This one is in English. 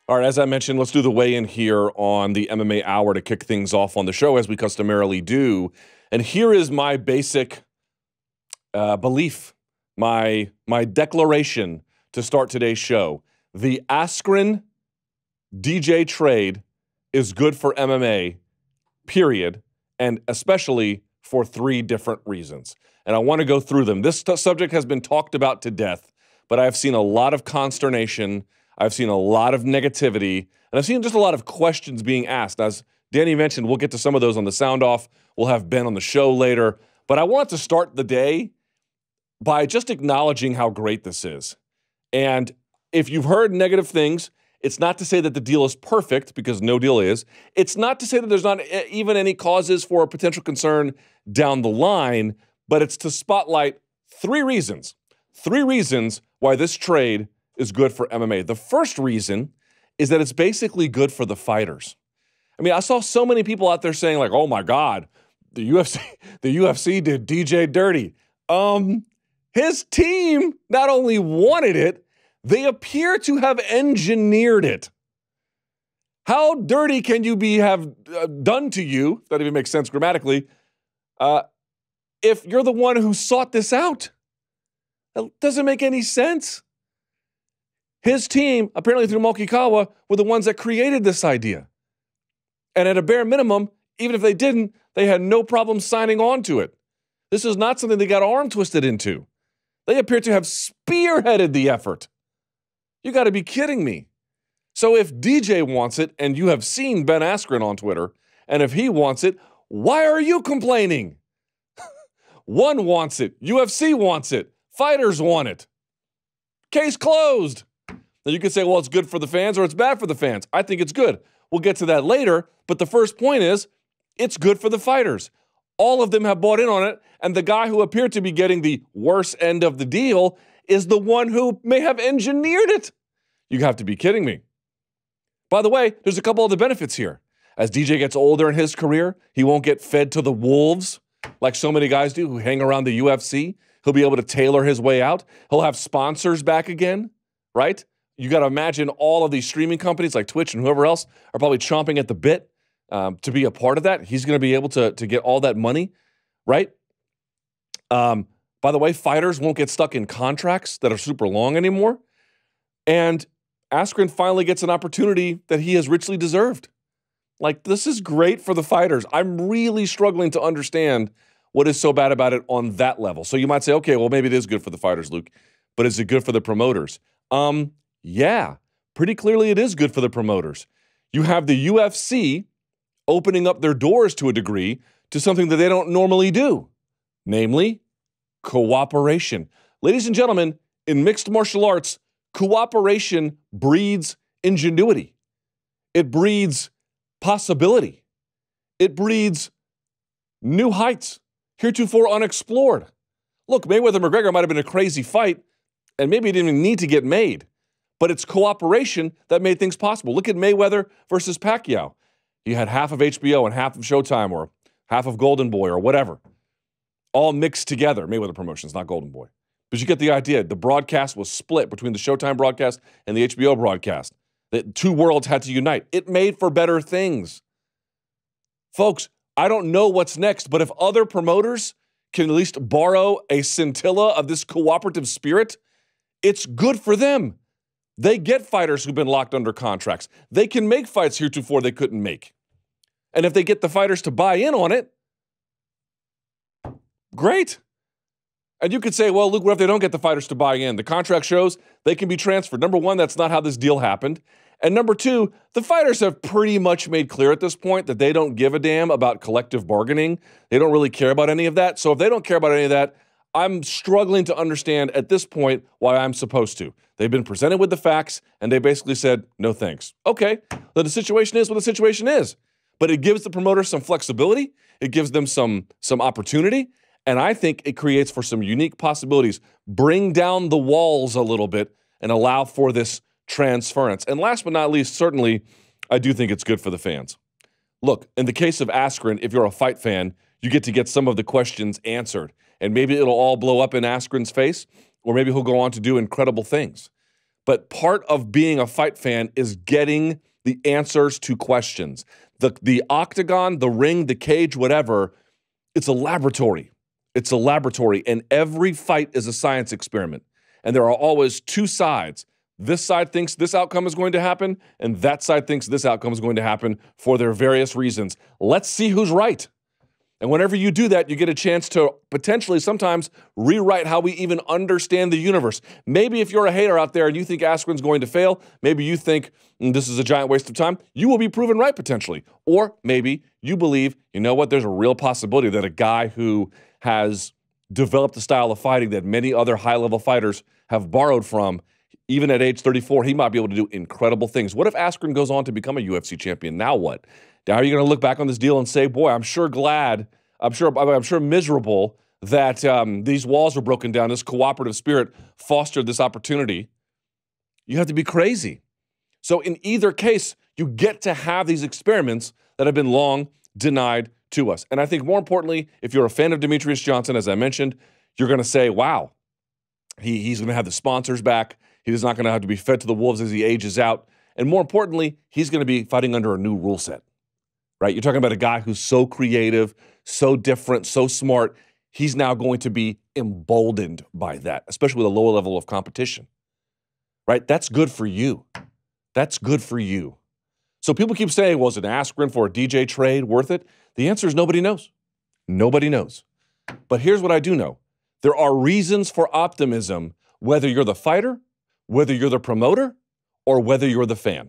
All right, as I mentioned, let's do the weigh-in here on the MMA Hour to kick things off on the show, as we customarily do. And here is my basic belief, my declaration to start today's show. The Askren-DJ trade is good for MMA, period, and especially for 3 different reasons. And I want to go through them. This subject has been talked about to death, but I've seen a lot of consternation. I've seen a lot of negativity, and I've seen just a lot of questions being asked. As Danny mentioned, we'll get to some of those on the sound off. We'll have Ben on the show later. But I want to start the day by just acknowledging how great this is. And if you've heard negative things, it's not to say that the deal is perfect, because no deal is. It's not to say that there's not even any causes for potential concern down the line, but it's to spotlight 3 reasons. 3 reasons why this trade is good for MMA. The first reason is that it's basically good for the fighters. I mean, I saw so many people out there saying like, "Oh my God, the UFC did DJ dirty." His team not only wanted it, they appear to have engineered it. How dirty can you have done to you? That even makes sense grammatically. If you're the one who sought this out, that doesn't make any sense. His team, apparently through Mokikawa, were the ones that created this idea. And at a bare minimum, even if they didn't, they had no problem signing on to it. This is not something they got arm twisted into. They appear to have spearheaded the effort. You got to be kidding me. So if DJ wants it, and you have seen Ben Askren on Twitter, and if he wants it, why are you complaining? ONE wants it. UFC wants it. Fighters want it. Case closed. Now you could say, well, it's good for the fans or it's bad for the fans. I think it's good. We'll get to that later. But the first point is, it's good for the fighters. All of them have bought in on it. And the guy who appeared to be getting the worst end of the deal is the one who may have engineered it. You have to be kidding me. By the way, there's a couple other benefits here. As DJ gets older in his career, he won't get fed to the wolves like so many guys do who hang around the UFC. He'll be able to tailor his way out. He'll have sponsors back again, right? You got to imagine all of these streaming companies like Twitch and whoever else are probably chomping at the bit to be a part of that. He's going to be able to get all that money, right? By the way, fighters won't get stuck in contracts that are super long anymore. And Askren finally gets an opportunity that he has richly deserved. Like, this is great for the fighters. I'm really struggling to understand what is so bad about it on that level. So you might say, okay, well, maybe it is good for the fighters, Luke, but is it good for the promoters? Yeah, pretty clearly it is good for the promoters. You have the UFC opening up their doors to a degree to something that they don't normally do, namely cooperation. Ladies and gentlemen, in mixed martial arts, cooperation breeds ingenuity. It breeds possibility. It breeds new heights, heretofore unexplored. Look, Mayweather-McGregor might have been a crazy fight, and maybe it didn't even need to get made. But it's cooperation that made things possible. Look at Mayweather versus Pacquiao. You had half of HBO and half of Showtime or half of Golden Boy or whatever, all mixed together. Mayweather Promotions, not Golden Boy. But you get the idea. The broadcast was split between the Showtime broadcast and the HBO broadcast. The 2 worlds had to unite. It made for better things. Folks, I don't know what's next, but if other promoters can at least borrow a scintilla of this cooperative spirit, it's good for them. They get fighters who've been locked under contracts. They can make fights heretofore they couldn't make. And if they get the fighters to buy in on it, great. And you could say, well, Luke, what if they don't get the fighters to buy in? The contract shows they can be transferred. Number 1, that's not how this deal happened. And number 2, the fighters have pretty much made clear at this point that they don't give a damn about collective bargaining. They don't really care about any of that. So if they don't care about any of that, I'm struggling to understand at this point why I'm supposed to. They've been presented with the facts, and they basically said, no thanks. Okay, the situation is what the situation is. But it gives the promoters some flexibility. It gives them some opportunity. And I think it creates for some unique possibilities. Bring down the walls a little bit and allow for this transference. And last but not least, certainly, I do think it's good for the fans. Look, in the case of Askren, if you're a fight fan, you get some of the questions answered. And maybe it'll all blow up in Askren's face, or maybe he'll go on to do incredible things. But part of being a fight fan is getting the answers to questions. The octagon, the ring, the cage, whatever, it's a laboratory. It's a laboratory, and every fight is a science experiment. And there are always two sides. This side thinks this outcome is going to happen, and that side thinks this outcome is going to happen for their various reasons. Let's see who's right. And whenever you do that, you get a chance to potentially sometimes rewrite how we even understand the universe. Maybe if you're a hater out there and you think Askren's going to fail, maybe you think this is a giant waste of time, you will be proven right potentially. Or maybe you believe, you know what, there's a real possibility that a guy who has developed a style of fighting that many other high-level fighters have borrowed from, even at age 34, he might be able to do incredible things. What if Askren goes on to become a UFC champion? Now what? Now, are you going to look back on this deal and say, boy, I'm sure miserable that these walls were broken down, this cooperative spirit fostered this opportunity? You have to be crazy. So in either case, you get to have these experiments that have been long denied to us. And I think more importantly, if you're a fan of Demetrious Johnson, as I mentioned, you're going to say, wow, he's going to have the sponsors back. He's not going to have to be fed to the wolves as he ages out. And more importantly, he's going to be fighting under a new rule set. Right? You're talking about a guy who's so creative, so different, so smart. He's now going to be emboldened by that, especially with a lower level of competition. Right? That's good for you. That's good for you. So people keep saying, was it Askren for a DJ trade worth it? The answer is nobody knows. Nobody knows. But here's what I do know. There are reasons for optimism, whether you're the fighter, whether you're the promoter, or whether you're the fan.